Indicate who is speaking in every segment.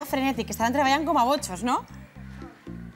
Speaker 1: frenètic, estaven treballant com a botxos, no?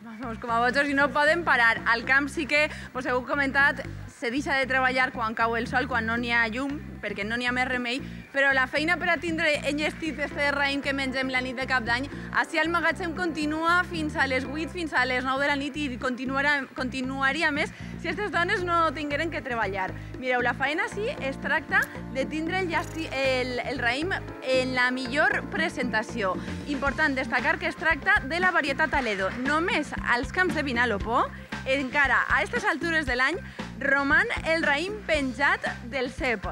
Speaker 2: Vamos, com a botxos i no poden parar. Al camp sí que, vos heu comentat, se deixa de treballar quan cau el sol, quan no n'hi ha llum, perquè no n'hi ha més remei, però la feina per a tindre enllestit este raïm que mengem la nit de cap d'any, així al magatzem continua fins a les 8, fins a les 9 de la nit i continuaria més si aquestes dones no tingueren que treballar. Mireu, la feina sí es tracta de tindre el raïm en la millor presentació. Important destacar que es tracta de la varietat Aledo. Només als camps de Vinalopó, encara a aquestes altures de l'any, roman el raïm penjat del cep.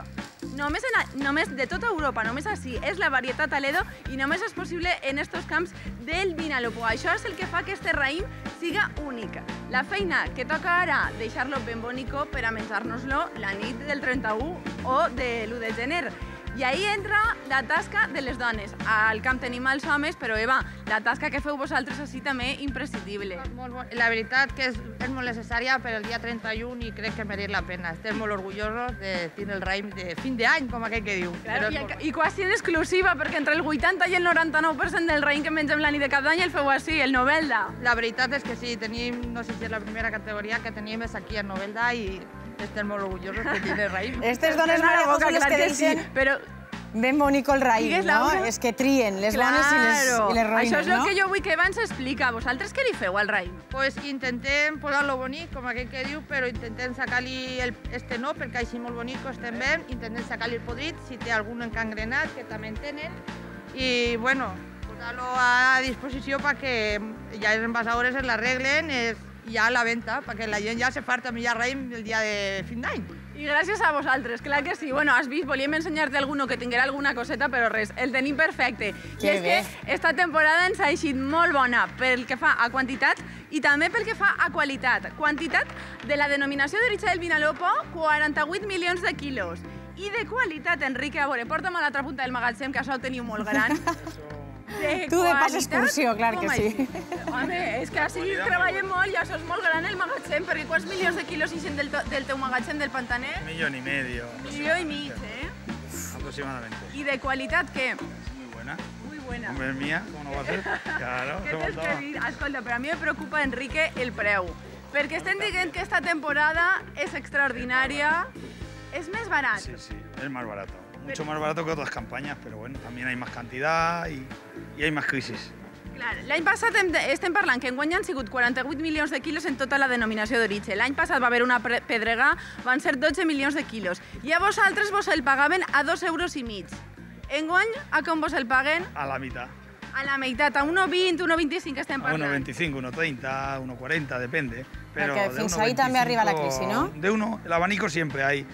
Speaker 2: Només de tota Europa, només així. És la varietat Aledo i només és possible en estos camps del Vinalopó. Això és el que fa que este raïm siga únic. La feina que toca ara, deixar-lo ben bonico per a menjar-nos-lo la nit del 31 o de l'1 de gener. I ahí entra la tasca de les dones. Al camp tenim els homes, però Eva, la tasca que feu vosaltres així també imprescindible.
Speaker 3: La veritat que és molt necessària per el dia 31 i crec que mereix la pena. Estem molt orgullosos de tenir el raïm de fin d'any, com aquell que diu.
Speaker 2: I quasi en exclusiva, perquè entre el 80 i el 99% del raïm que mengem la nit de cap d'any el feu així, el Novelda.
Speaker 3: La veritat és que sí, tenim, no sé si és la primera categoria que tenim és aquí a Novelda i estem molt orgullosos de tenir raïm.
Speaker 1: Aquestes dones maragos són les que deixen ben bonico el raïm, no? És que trien les bones i les roïnes, no?
Speaker 2: Això és el que jo vull que abans explica. Vosaltres què li feu al raïm?
Speaker 3: Pues intentem posar-lo bonic, com aquell que diu, però intentem sacar-li este no, perquè així molt bonic estem bé. Intentem sacar-li el podrit, si té algun encangrenat, que també en tenen. I, bueno, posar-lo a disposició perquè ja els envasadores es l'arreglen ja a la venda, perquè la gent ja se farta millar raïm el dia de fin d'any.
Speaker 2: I gràcies a vosaltres, clar que sí. Bueno, has vist, volíem ensenyar-te alguno que tinguera alguna coseta, però res, el tenim perfecte. I és que esta temporada ens ha eixit molt bona pel que fa a quantitat i també pel que fa a qualitat. Quantitat de la denominació d'origen del Vinalopó, 48 milions de quilos. I de qualitat, Enrique, a veure, porta'm a l'altra punta del magatzem, que això ho teniu molt gran.
Speaker 1: Tu de pas excursió, clar que sí.
Speaker 2: Home, és que així treballem molt i això és molt gran el magatzem, perquè quants milions de quilos ixen del teu magatzem del Pantaner?
Speaker 4: 1,5 millones.
Speaker 2: 1,5 milions,
Speaker 4: Aproximadamente.
Speaker 2: ¿Y de cualidad qué?
Speaker 4: Muy buena.
Speaker 2: Muy buena.
Speaker 4: Hombre, es mía, ¿cómo no va a ser? Claro,
Speaker 2: ¿Qué tens que dir? Escolta, però a mi me preocupa, Enrique, el preu. Perquè estem dient que esta temporada és extraordinària. ¿Es más barato?
Speaker 4: Sí, sí, es más barato. Mucho más barato que otras campañas, pero bueno, también hay más cantidad y hay más crisis.
Speaker 2: Clar, l'any passat estem parlant que enguany han sigut 48 milions de quilos en tota la denominació d'origen. L'any passat va haver una pedregà, van ser 12 milions de quilos. I a vosaltres vos el pagaven a 2,5 €. Enguany, a com vos el paguen?
Speaker 4: A la mitad.
Speaker 2: A la meitat, a 1,20, 1,25 estem
Speaker 4: A
Speaker 2: parlant.
Speaker 4: 1,25, 1,30, 1,40, depende. Pero
Speaker 1: perquè fins ahí també arriba la crisi, no?
Speaker 4: De uno, el abanico siempre hay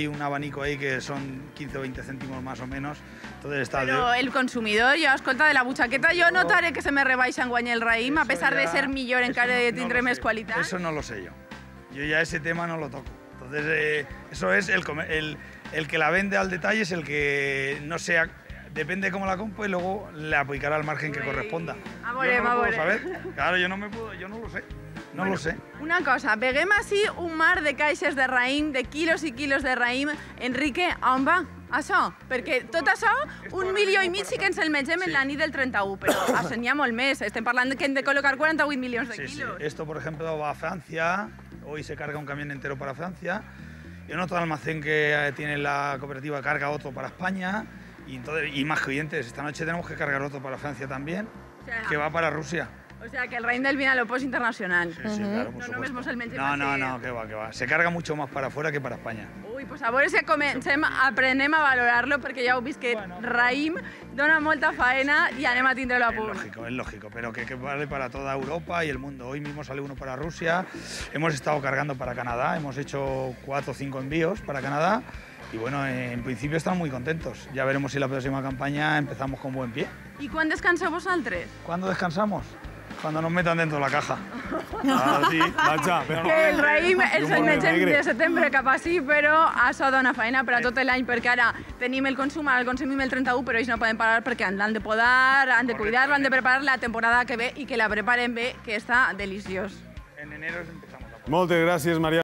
Speaker 4: un abanico ahí que son 15 o 20 céntimos más o menos. Entonces está
Speaker 2: Però el consumidor, jo, escolta, de la butxaqueta, jo notaré que se me rebaixa enguany el raïm, a pesar de ser millor encara de tindre més qualitat.
Speaker 4: Eso no lo sé yo. Yo ya ese tema no lo toco. Entonces, eso es el que la vende al detalle, es el que no sea... Depende de cómo la compre y luego le aplicará el margen que corresponda.
Speaker 2: A veure,
Speaker 4: yo no lo puedo saber. Claro, yo no lo sé. No lo sé.
Speaker 2: Una cosa, veguem així un mar de caixes de raïm, de quilos i quilos de raïm. Enrique, on va això? Perquè tot això, 1,5 milions sí que ens el mengem en la nit del 31, però això n'hi ha molt més. Estem parlant que hem de col·locar 48 milions de quilos.
Speaker 4: Sí. Esto, por ejemplo, va a Francia. Hoy se carga un camión entero para Francia. Y en otro almacén que tiene la cooperativa carga otro para España. Y más clientes. Esta noche tenemos que cargar otro para Francia también, que va para Rusia.
Speaker 2: O sea, que el raïm del Vinalopó és internacional.
Speaker 4: Sí, sí, claro, por
Speaker 2: supuesto. No només mos el mengem
Speaker 4: No, que va. Se carga mucho más para afuera que para España.
Speaker 2: Ui, pues a veure si aprenem a valorar-lo, perquè ja heu vist que raïm dona molta faena i anem a tindre-lo a punt.
Speaker 4: Es lógico, pero que vale para toda Europa y el mundo. Hoy mismo sale uno para Rusia. Hemos estado cargando para Canadá, hemos hecho 4 o 5 envíos para Canadá. Y bueno, en principio están muy contentos. Ya veremos si la próxima campaña empezamos con buen pie.
Speaker 2: ¿Y cuándo descanseu vosaltres?
Speaker 4: ¿Cuándo descansamos? Cuando nos metan dentro de la caja.
Speaker 5: Sí, vaja.
Speaker 2: Que el raïm és el mengem de setembre cap així, però això dona feina per a tot l'any, perquè ara tenim el consum, ara el consumim el 31, però ells no poden parar perquè l'han de podar, han de cuidar-lo, han de preparar la temporada que ve i que la preparen bé, que està deliciós.
Speaker 4: En enero empezamos.
Speaker 5: Moltes gràcies, Maria.